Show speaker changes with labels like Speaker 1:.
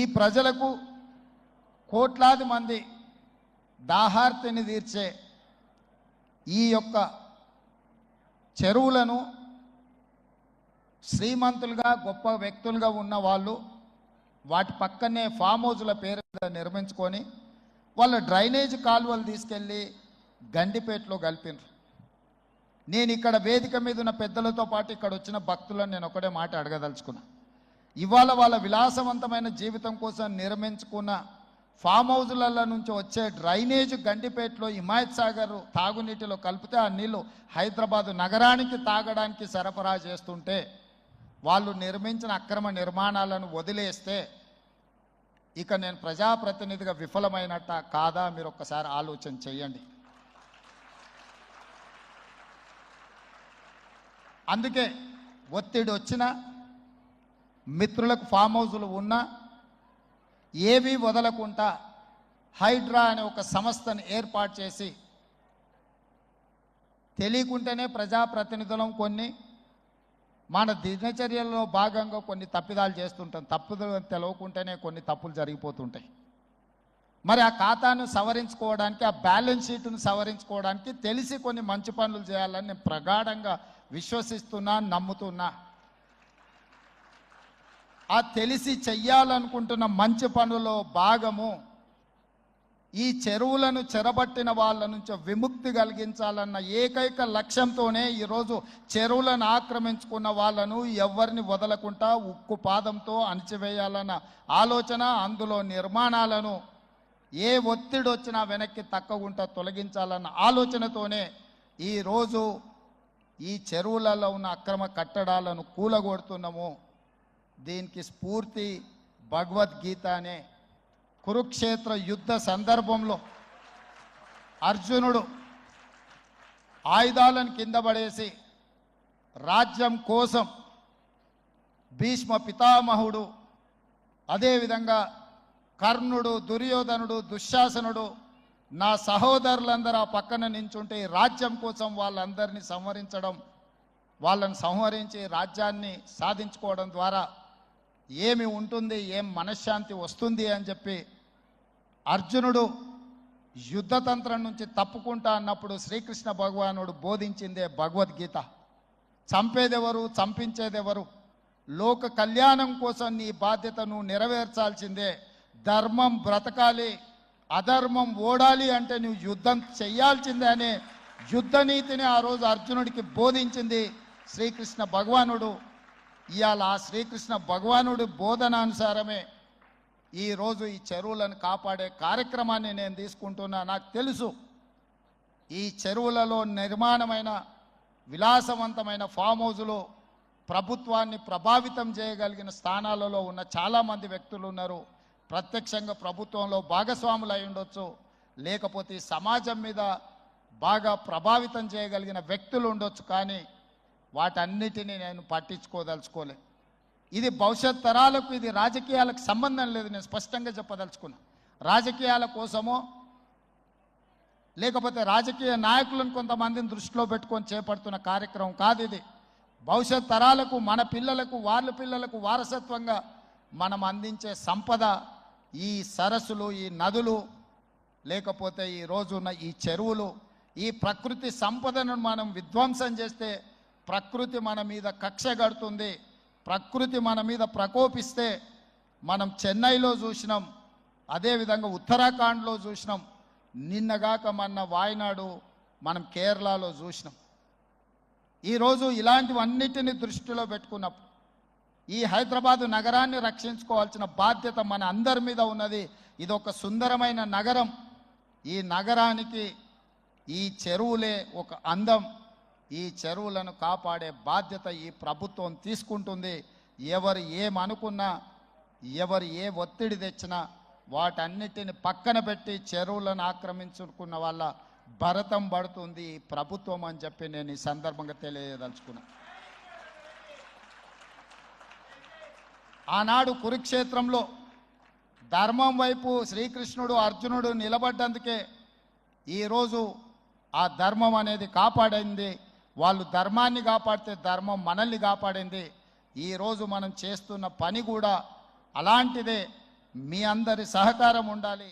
Speaker 1: ఈ ప్రజలకు కోట్లాది మంది దాహార్తిని తీర్చే ఈ యొక్క చెరువులను శ్రీమంతులుగా గొప్ప వ్యక్తులుగా ఉన్న వాళ్ళు వాటి పక్కనే ఫామ్ హౌజుల పేరు నిర్మించుకొని వాళ్ళ డ్రైనేజ్ కాలువలు తీసుకెళ్ళి గండిపేటలో కలిపినారు. నేను ఇక్కడ వేదిక మీద ఉన్న పెద్దలతో పాటు ఇక్కడ వచ్చిన భక్తులను నేను ఒకటే మాట అడగదలుచుకున్నా. ఇవాళ వాళ్ళ విలాసవంతమైన జీవితం కోసం నిర్మించుకున్న ఫామ్ హౌజులలో నుంచి వచ్చే డ్రైనేజ్ గండిపేటలో హిమాయత్ సాగర్ తాగునీటిలో కలిపితే ఆ నీళ్లు హైదరాబాదు నగరానికి తాగడానికి సరఫరా చేస్తుంటే వాళ్ళు నిర్మించిన అక్రమ నిర్మాణాలను వదిలేస్తే ఇక నేను ప్రజాప్రతినిధిగా విఫలమైనట్ట కాదా మీరు ఒక్కసారి ఆలోచన చేయండి. అందుకే ఒత్తిడి వచ్చినా మిత్రులకు ఫామ్ హౌజులు ఉన్నా ఏవి వదలకుండా హైడ్రా అనే ఒక సంస్థను ఏర్పాటు చేసి తెలియకుంటేనే ప్రజాప్రతినిధులం కొన్ని మన దినచర్యల్లో భాగంగా కొన్ని తప్పిదాలు చేస్తుంటాం. తప్పులు తెలవకుంటేనే కొన్ని తప్పులు జరిగిపోతుంటాయి. మరి ఆ ఖాతాను సవరించుకోవడానికి ఆ బ్యాలెన్స్ షీట్ను సవరించుకోవడానికి తెలిసి కొన్ని మంచి పనులు చేయాలని నేను ప్రగాఢంగా విశ్వసిస్తున్నా, నమ్ముతున్నా. ఆ తెలిసి చెయ్యాలనుకుంటున్న మంచి పనుల్లో భాగము ఈ చెరువులను చెరబట్టిన వాళ్ళ నుంచి విముక్తి కలిగించాలన్న ఏకైక లక్ష్యంతోనే ఈరోజు చెరువులను ఆక్రమించుకున్న వాళ్ళను ఎవరిని వదలకుండా ఉక్కు పాదంతో అణిచివేయాలన్న ఆలోచన, అందులో నిర్మాణాలను ఏ ఒత్తిడి వచ్చినా వెనక్కి తక్కకుండా తొలగించాలన్న ఆలోచనతోనే ఈరోజు ఈ చెరువులలో ఉన్న అక్రమ కట్టడాలను కూలగొడుతున్నాము. దీనికి స్ఫూర్తి భగవద్గీత అనే కురుక్షేత్ర యుద్ధ సందర్భంలో అర్జునుడు ఆయుధాలను కింద పడేసి రాజ్యం కోసం భీష్మ పితామహుడు, అదేవిధంగా కర్ణుడు, దుర్యోధనుడు, దుశ్శాసనుడు నా సహోదరులందరూ ఆ పక్కన నించుంటే రాజ్యం కోసం వాళ్ళందరినీ సంహరించడం, వాళ్ళని సంహరించి రాజ్యాన్ని సాధించుకోవడం ద్వారా ఏమి ఉంటుంది, ఏం మనశ్శాంతి వస్తుంది అని చెప్పి అర్జునుడు యుద్ధతంత్రం నుంచి తప్పుకుంటా అన్నప్పుడు శ్రీకృష్ణ భగవానుడు బోధించిందే భగవద్గీత. చంపేదెవరు, చంపించేదెవరు, లోక కళ్యాణం కోసం నీ బాధ్యతను నెరవేర్చాల్సిందే. ధర్మం బ్రతకాలి, అధర్మం ఓడాలి అంటే నువ్వు యుద్ధం చెయ్యాల్సిందే అనే యుద్ధ నీతిని ఆ రోజు అర్జునుడికి బోధించింది శ్రీకృష్ణ భగవానుడు. ఇవాళ ఆ శ్రీకృష్ణ భగవానుడి బోధనానుసారమే ఈరోజు ఈ చెరువులను కాపాడే కార్యక్రమాన్ని నేను తీసుకుంటున్నా. నాకు తెలుసు ఈ చెరువులలో నిర్మాణమైన విలాసవంతమైన ఫామ్ హౌజులు ప్రభుత్వాన్ని ప్రభావితం చేయగలిగిన స్థానాలలో ఉన్న చాలామంది వ్యక్తులు ఉన్నారు. ప్రత్యక్షంగా ప్రభుత్వంలో భాగస్వాములు అయి ఉండొచ్చు, లేకపోతే సమాజం మీద బాగా ప్రభావితం చేయగలిగిన వ్యక్తులు ఉండొచ్చు. కానీ వాటన్నిటినీ నేను పట్టించుకోదలుచుకోలే. ఇది భవిష్యత్ తరాలకు, ఇది రాజకీయాలకు సంబంధం లేదు. నేను స్పష్టంగా చెప్పదలుచుకున్నా. రాజకీయాల కోసమో లేకపోతే రాజకీయ నాయకులను కొంతమందిని దృష్టిలో పెట్టుకొని చేపడుతున్న కార్యక్రమం కాదు ఇది. భవిష్యత్ తరాలకు, మన పిల్లలకు, వాళ్ళ పిల్లలకు వారసత్వంగా మనం అందించే సంపద ఈ సరస్సులు, ఈ నదులు, లేకపోతే ఈ రోజున్న ఈ చెరువులు. ఈ ప్రకృతి సంపదను మనం విధ్వంసం చేస్తే ప్రకృతి మన మీద కక్ష కడుతుంది. ప్రకృతి మన మీద ప్రకోపిస్తే మనం చెన్నైలో చూసినాం, అదేవిధంగా ఉత్తరాఖండ్లో చూసినాం, నిన్నగాక మొన్న వాయనాడు మనం కేరళలో చూసినాం. ఈరోజు ఇలాంటివన్నిటిని దృష్టిలో పెట్టుకున్నప్పుడు ఈ హైదరాబాదు నగరాన్ని రక్షించుకోవాల్సిన బాధ్యత మన అందరి మీద ఉన్నది. ఇది ఒక సుందరమైన నగరం. ఈ నగరానికి ఈ చెరువులే ఒక అందం. ఈ చెరువులను కాపాడే బాధ్యత ఈ ప్రభుత్వం తీసుకుంటుంది. ఎవరు ఏమనుకున్నా, ఎవరు ఏ ఒత్తిడి తెచ్చినా వాటన్నిటిని పక్కన పెట్టి చెరువులను ఆక్రమించుకున్న వాళ్ళ భరతం పడుతుంది ఈ ప్రభుత్వం అని చెప్పి నేను ఈ సందర్భంగా తెలియదలుచుకున్నా. ఆనాడు కురుక్షేత్రంలో ధర్మం వైపు శ్రీకృష్ణుడు, అర్జునుడు నిలబడ్డందుకే ఈరోజు ఆ ధర్మం అనేది కాపాడింది. వాళ్ళు ధర్మాన్ని కాపాడితే ధర్మం మనల్ని కాపాడింది. ఈరోజు మనం చేస్తున్న పని కూడా అలాంటిదే. మీ అందరి సహకారం ఉండాలి.